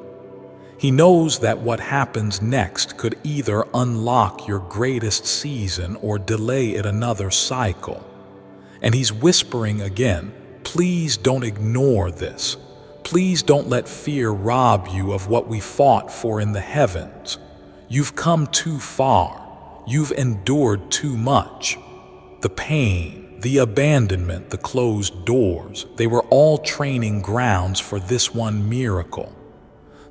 He knows that what happens next could either unlock your greatest season or delay it another cycle. And he's whispering again, please don't ignore this. Please don't let fear rob you of what we fought for in the heavens. You've come too far. You've endured too much. The pain, the abandonment, the closed doors, they were all training grounds for this one miracle.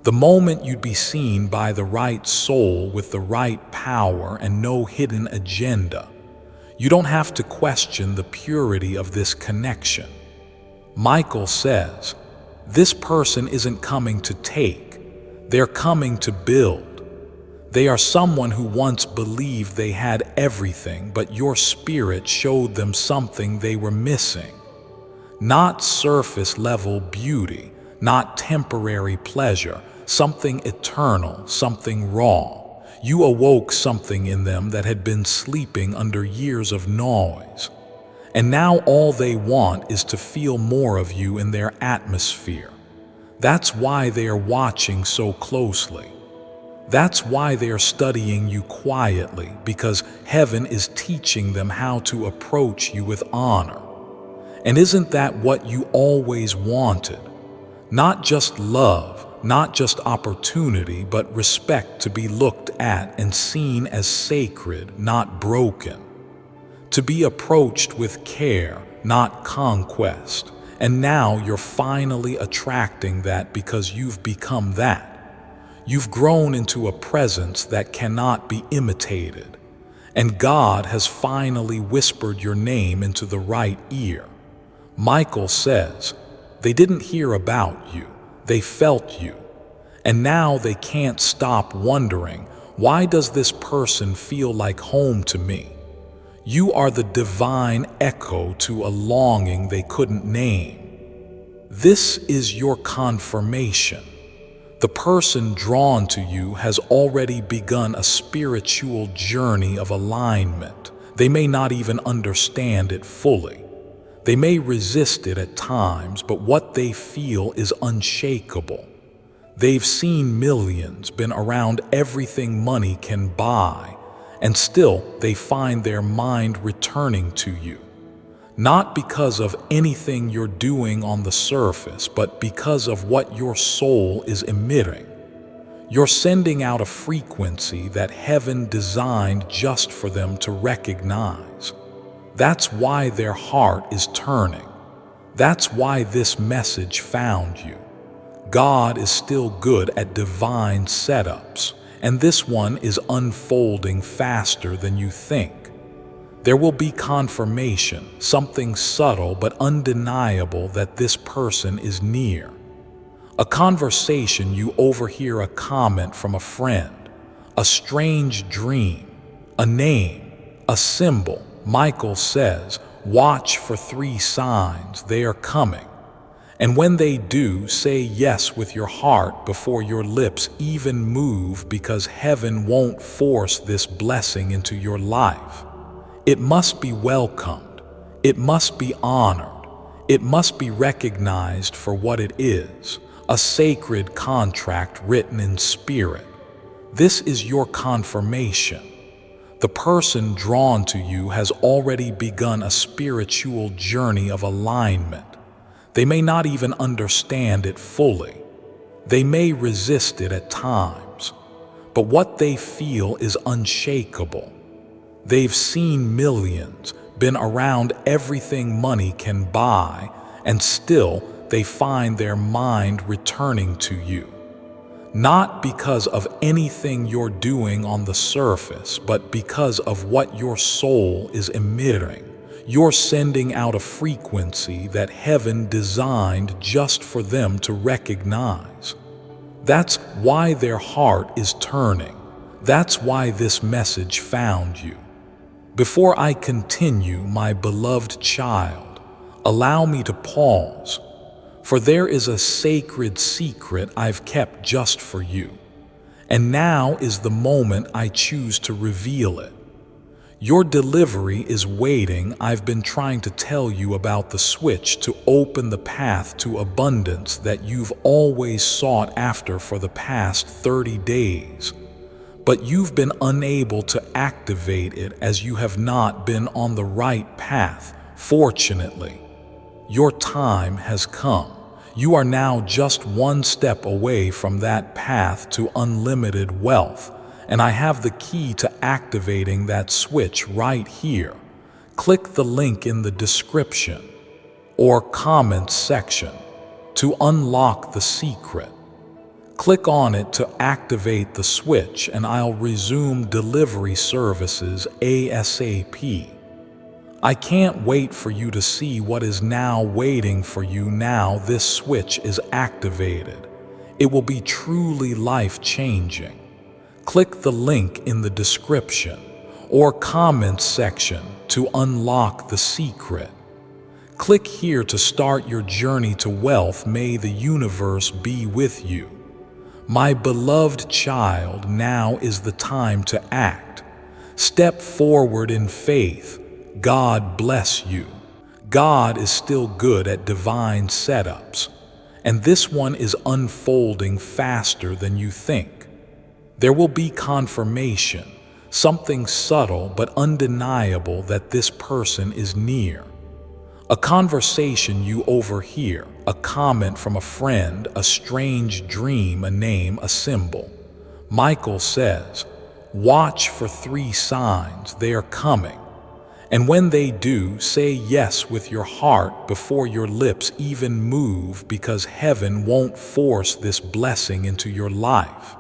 The moment you'd be seen by the right soul with the right power and no hidden agenda. You don't have to question the purity of this connection. Michael says, this person isn't coming to take, they're coming to build. They are someone who once believed they had everything, but your spirit showed them something they were missing. Not surface-level beauty, not temporary pleasure, something eternal, something raw. You awoke something in them that had been sleeping under years of noise. And now all they want is to feel more of you in their atmosphere. That's why they are watching so closely. That's why they are studying you quietly, because heaven is teaching them how to approach you with honor. And isn't that what you always wanted? Not just love, not just opportunity, but respect, to be looked at and seen as sacred, not broken. To be approached with care, not conquest. And now you're finally attracting that because you've become that. You've grown into a presence that cannot be imitated. And God has finally whispered your name into the right ear. Michael says, they didn't hear about you, they felt you. And now they can't stop wondering, why does this person feel like home to me? You are the divine echo to a longing they couldn't name. This is your confirmation. The person drawn to you has already begun a spiritual journey of alignment. They may not even understand it fully. They may resist it at times, but what they feel is unshakable. They've seen millions, been around everything money can buy, and still they find their mind returning to you. Not because of anything you're doing on the surface, but because of what your soul is emitting. You're sending out a frequency that heaven designed just for them to recognize. That's why their heart is turning. That's why this message found you. God is still good at divine setups, and this one is unfolding faster than you think. There will be confirmation, something subtle but undeniable that this person is near. A conversation you overhear, a comment from a friend, a strange dream, a name, a symbol. Michael says, watch for 3 signs, they are coming. And when they do, say yes with your heart before your lips even move, because heaven won't force this blessing into your life. It must be welcomed. It must be honored. It must be recognized for what it is, a sacred contract written in spirit. This is your confirmation. The person drawn to you has already begun a spiritual journey of alignment. They may not even understand it fully. They may resist it at times, but what they feel is unshakable. They've seen millions, been around everything money can buy, and still they find their mind returning to you. Not because of anything you're doing on the surface, but because of what your soul is emitting. You're sending out a frequency that heaven designed just for them to recognize. That's why their heart is turning. That's why this message found you. Before I continue, my beloved child, allow me to pause, for there is a sacred secret I've kept just for you, and now is the moment I choose to reveal it. Your delivery is waiting. I've been trying to tell you about the switch to open the path to abundance that you've always sought after for the past 30 days. But you've been unable to activate it as you have not been on the right path. Fortunately, your time has come. You are now just one step away from that path to unlimited wealth, and I have the key to activating that switch right here. Click the link in the description or comment section to unlock the secret. Click on it to activate the switch and I'll resume delivery services ASAP. I can't wait for you to see what is now waiting for you now this switch is activated. It will be truly life-changing. Click the link in the description or comment section to unlock the secret. Click here to start your journey to wealth. May the universe be with you. My beloved child, now is the time to act. Step forward in faith. God bless you. God is still good at divine setups, and this one is unfolding faster than you think. There will be confirmation, something subtle but undeniable that this person is near. A conversation you overhear, a comment from a friend, a strange dream, a name, a symbol. Michael says, watch for 3 signs, they are coming. And when they do, say yes with your heart before your lips even move, because heaven won't force this blessing into your life.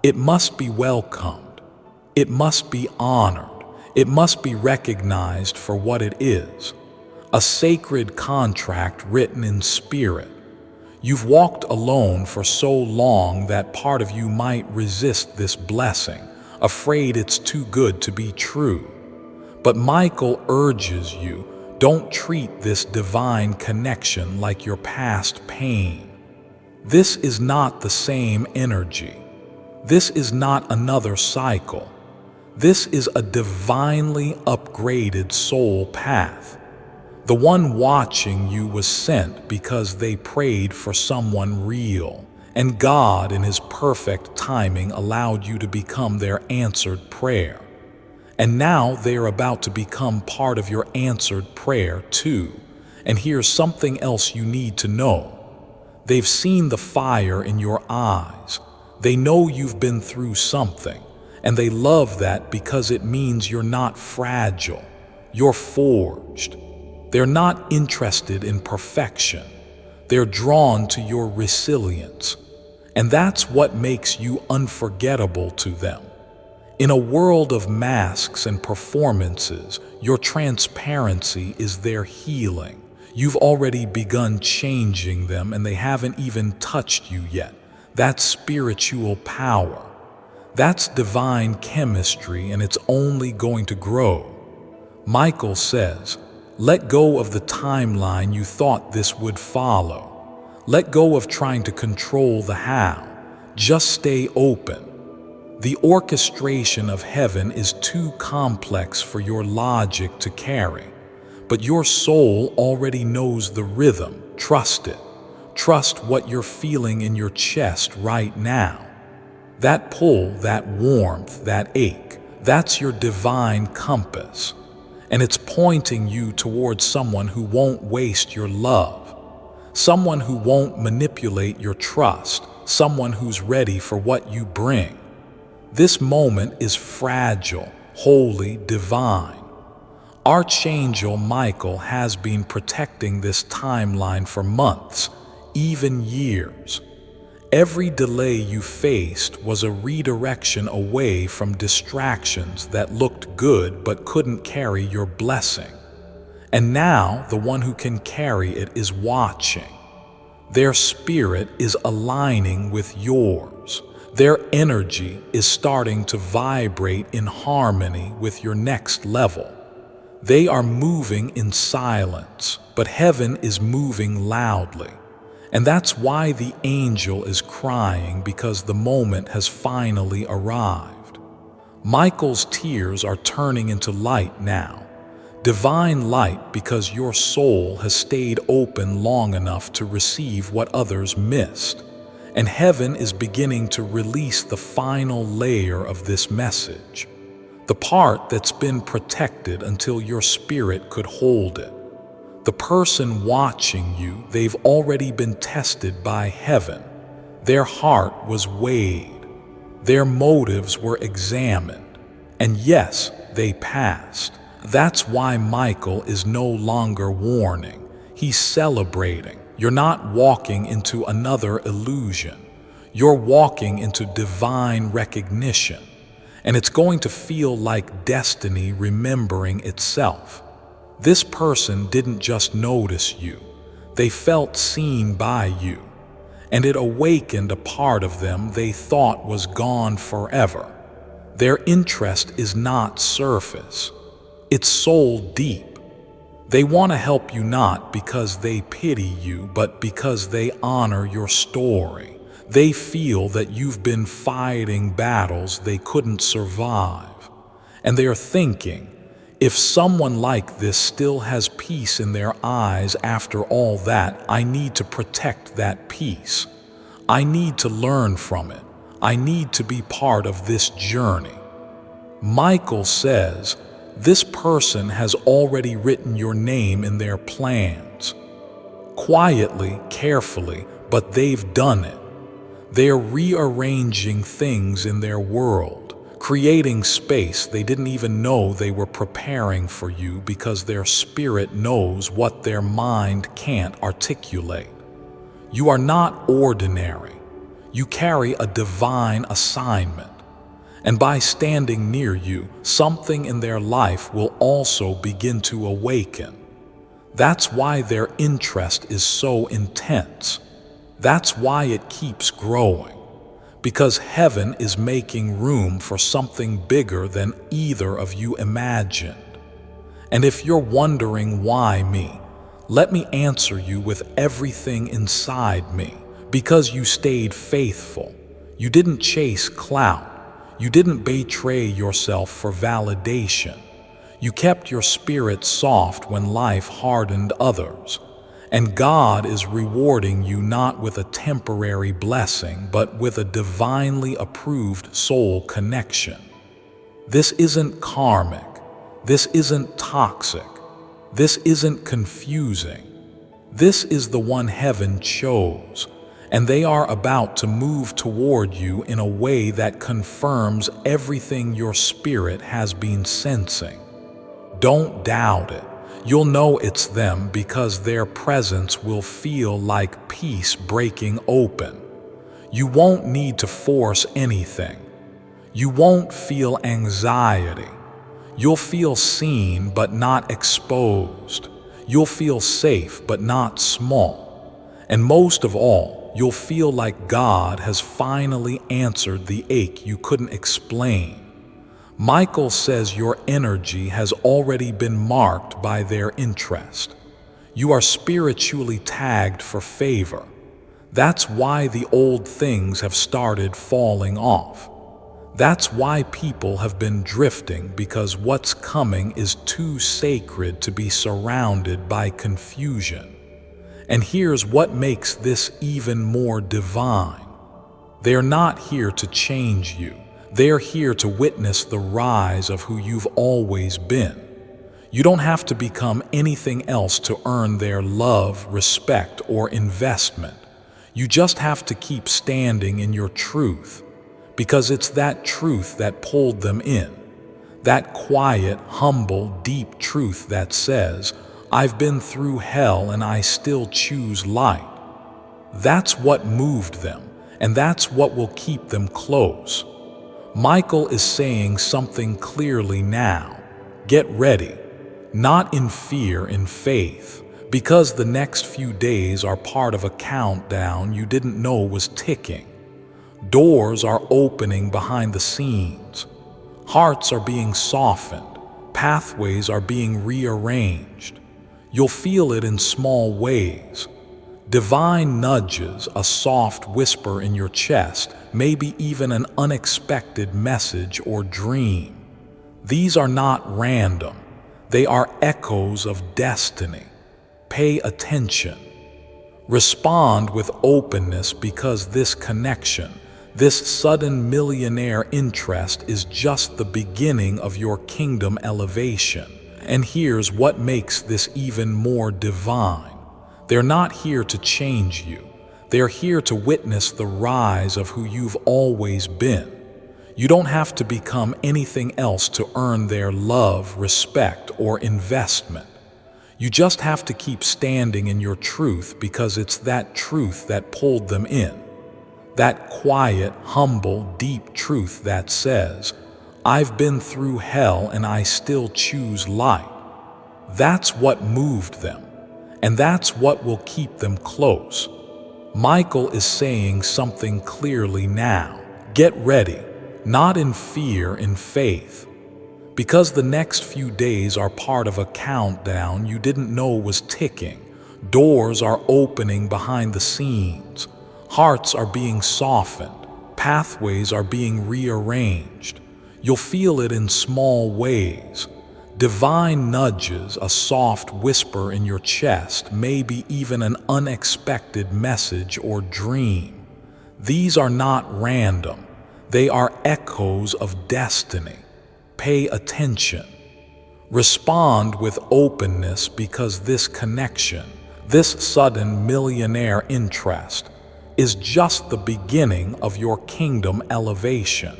It must be welcomed. It must be honored. It must be recognized for what it is. A sacred contract written in spirit. You've walked alone for so long that part of you might resist this blessing, afraid it's too good to be true. But Michael urges you, don't treat this divine connection like your past pain. This is not the same energy. This is not another cycle. This is a divinely upgraded soul path. The one watching you was sent because they prayed for someone real, and God in His perfect timing allowed you to become their answered prayer. And now they are about to become part of your answered prayer too. And here's something else you need to know. They've seen the fire in your eyes. They know you've been through something, and they love that because it means you're not fragile. You're forged. They're not interested in perfection. They're drawn to your resilience. And that's what makes you unforgettable to them. In a world of masks and performances, your transparency is their healing. You've already begun changing them and they haven't even touched you yet. That's spiritual power. That's divine chemistry, and it's only going to grow. Michael says, let go of the timeline you thought this would follow. Let go of trying to control the how. Just stay open. The orchestration of heaven is too complex for your logic to carry, but your soul already knows the rhythm. Trust it. Trust what you're feeling in your chest right now. That pull, that warmth, that ache, that's your divine compass. And it's pointing you towards someone who won't waste your love, someone who won't manipulate your trust, someone who's ready for what you bring. This moment is fragile, holy, divine. Archangel Michael has been protecting this timeline for months, even years. Every delay you faced was a redirection away from distractions that looked good but couldn't carry your blessing. And now the one who can carry it is watching. Their spirit is aligning with yours. Their energy is starting to vibrate in harmony with your next level. They are moving in silence, but heaven is moving loudly. And that's why the angel is crying, because the moment has finally arrived. Michael's tears are turning into light now. Divine light, because your soul has stayed open long enough to receive what others missed. And heaven is beginning to release the final layer of this message. The part that's been protected until your spirit could hold it. The person watching you, they've already been tested by heaven. Their heart was weighed. Their motives were examined, and yes, they passed. That's why Michael is no longer warning. He's celebrating. You're not walking into another illusion. You're walking into divine recognition. And it's going to feel like destiny remembering itself. This person didn't just notice you. They felt seen by you. And it awakened a part of them they thought was gone forever. Their interest is not surface. It's soul deep. They want to help you not because they pity you, but because they honor your story. They feel that you've been fighting battles they couldn't survive. And they are thinking, if someone like this still has peace in their eyes after all that, I need to protect that peace. I need to learn from it. I need to be part of this journey. Michael says, this person has already written your name in their plans. Quietly, carefully, but they've done it. They're rearranging things in their world, creating space they didn't even know they were preparing for you because their spirit knows what their mind can't articulate. You are not ordinary. You carry a divine assignment. And by standing near you, something in their life will also begin to awaken. That's why their interest is so intense. That's why it keeps growing. Because heaven is making room for something bigger than either of you imagined. And if you're wondering why me, let me answer you with everything inside me. Because you stayed faithful. You didn't chase clout. You didn't betray yourself for validation. You kept your spirit soft when life hardened others. And God is rewarding you not with a temporary blessing, but with a divinely approved soul connection. This isn't karmic. This isn't toxic. This isn't confusing. This is the one heaven chose. And they are about to move toward you in a way that confirms everything your spirit has been sensing. Don't doubt it. You'll know it's them because their presence will feel like peace breaking open. You won't need to force anything. You won't feel anxiety. You'll feel seen but not exposed. You'll feel safe but not small. And most of all, you'll feel like God has finally answered the ache you couldn't explain. Michael says your energy has already been marked by their interest. You are spiritually tagged for favor. That's why the old things have started falling off. That's why people have been drifting, because what's coming is too sacred to be surrounded by confusion. And here's what makes this even more divine. They're not here to change you. They're here to witness the rise of who you've always been. You don't have to become anything else to earn their love, respect, or investment. You just have to keep standing in your truth, because it's that truth that pulled them in. That quiet, humble, deep truth that says, I've been through hell and I still choose light. That's what moved them, and that's what will keep them close. Michael is saying something clearly now. Get ready, not in fear, in faith, because the next few days are part of a countdown you didn't know was ticking. Doors are opening behind the scenes. Hearts are being softened. Pathways are being rearranged. You'll feel it in small ways. Divine nudges, a soft whisper in your chest, maybe even an unexpected message or dream. These are not random. They are echoes of destiny. Pay attention. Respond with openness, because this connection, this sudden millionaire interest, is just the beginning of your kingdom elevation. And here's what makes this even more divine. They're not here to change you. They're here to witness the rise of who you've always been. You don't have to become anything else to earn their love, respect, or investment. You just have to keep standing in your truth, because it's that truth that pulled them in. That quiet, humble, deep truth that says, "I've been through hell and I still choose light." That's what moved them, and that's what will keep them close. Michael is saying something clearly now. Get ready, not in fear, in faith. Because the next few days are part of a countdown you didn't know was ticking. Doors are opening behind the scenes. Hearts are being softened. Pathways are being rearranged. You'll feel it in small ways. Divine nudges, a soft whisper in your chest, maybe even an unexpected message or dream. These are not random. They are echoes of destiny. Pay attention. Respond with openness, because this connection, this sudden millionaire interest, is just the beginning of your kingdom elevation.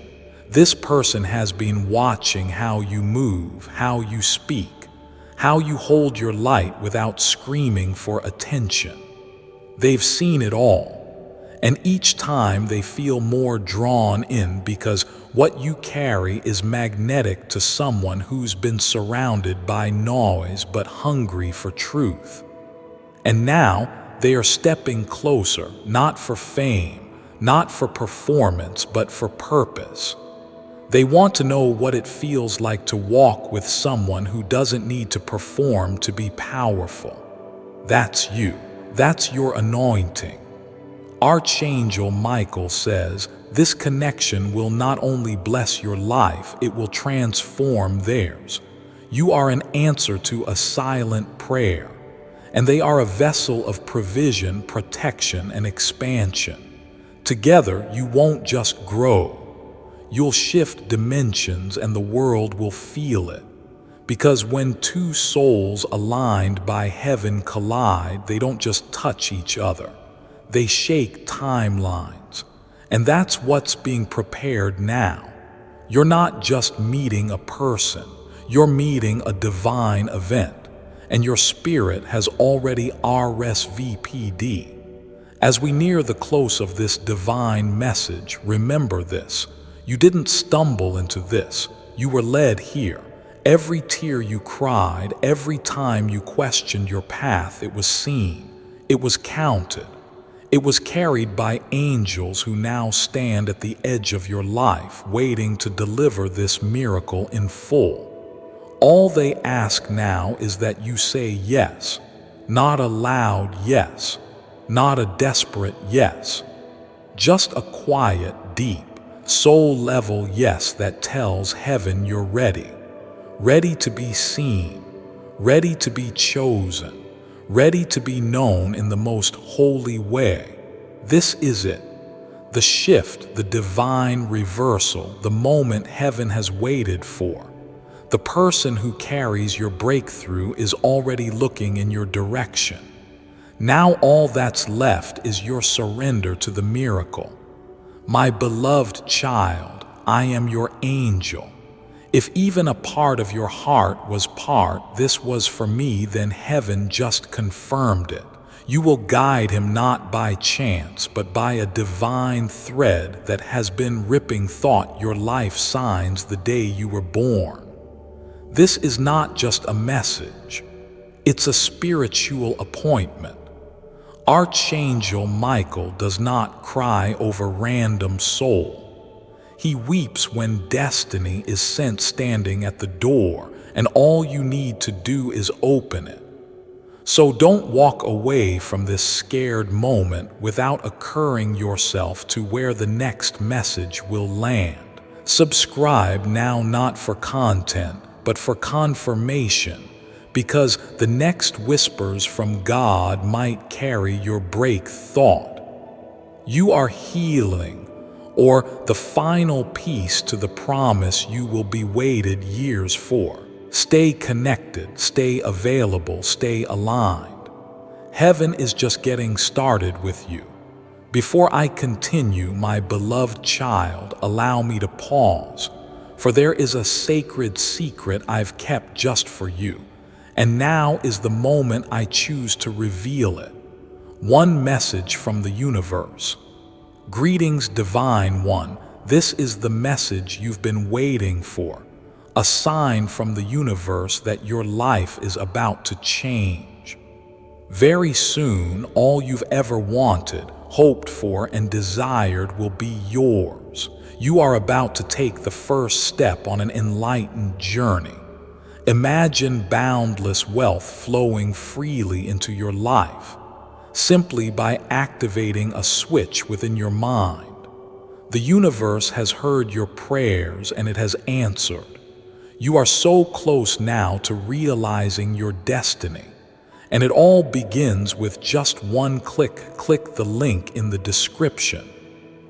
This person has been watching how you move, how you speak, how you hold your light without screaming for attention. They've seen it all. And each time they feel more drawn in, because what you carry is magnetic to someone who's been surrounded by noise but hungry for truth. And now they are stepping closer, not for fame, not for performance, but for purpose. They want to know what it feels like to walk with someone who doesn't need to perform to be powerful. That's you. That's your anointing. Archangel Michael says this connection will not only bless your life, it will transform theirs. You are an answer to a silent prayer, and they are a vessel of provision, protection, and expansion. Together, you won't just grow. You'll shift dimensions, and the world will feel it. Because when two souls aligned by heaven collide, they don't just touch each other. They shake timelines. And that's what's being prepared now. You're not just meeting a person. You're meeting a divine event. And your spirit has already RSVP'd. As we near the close of this divine message, remember this. You didn't stumble into this. You were led here. Every tear you cried, every time you questioned your path, it was seen. It was counted. It was carried by angels who now stand at the edge of your life, waiting to deliver this miracle in full. All they ask now is that you say yes, not a loud yes, not a desperate yes, just a quiet, deep, soul-level yes that tells heaven you're ready, ready to be seen, ready to be chosen, ready to be known in the most holy way. This is it. The shift, the divine reversal, the moment heaven has waited for. The person who carries your breakthrough is already looking in your direction. Now all that's left is your surrender to the miracle. My beloved child, I am your angel. If even a part of your heart was part, this was for me, then heaven just confirmed it. You will guide him not by chance, but by a divine thread that has been ripping thought your life signs the day you were born. This is not just a message. It's a spiritual appointment. Archangel Michael does not cry over random soul. He weeps when destiny is sent standing at the door, and all you need to do is open it. So don't walk away from this scared moment without occurring yourself to where the next message will land. Subscribe now, not for content, but for confirmation, because the next whispers from God might carry your break thought. You are healing, or the final piece to the promise you will be waited years for. Stay connected, stay available, stay aligned. Heaven is just getting started with you. Before I continue, my beloved child, allow me to pause, for there is a sacred secret I've kept just for you, and now is the moment I choose to reveal it. One message from the universe. Greetings, Divine One. This is the message you've been waiting for, a sign from the universe that your life is about to change. Very soon, all you've ever wanted, hoped for, and desired will be yours. You are about to take the first step on an enlightened journey. Imagine boundless wealth flowing freely into your life, simply by activating a switch within your mind. The universe has heard your prayers and it has answered. You are so close now to realizing your destiny. And it all begins with just one click. Click the link in the description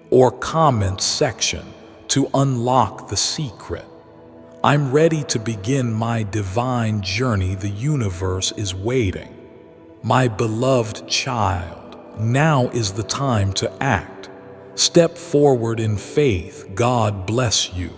or comment section to unlock the secret. I'm ready to begin my divine journey. The universe is waiting. My beloved child, now is the time to act. Step forward in faith. God bless you.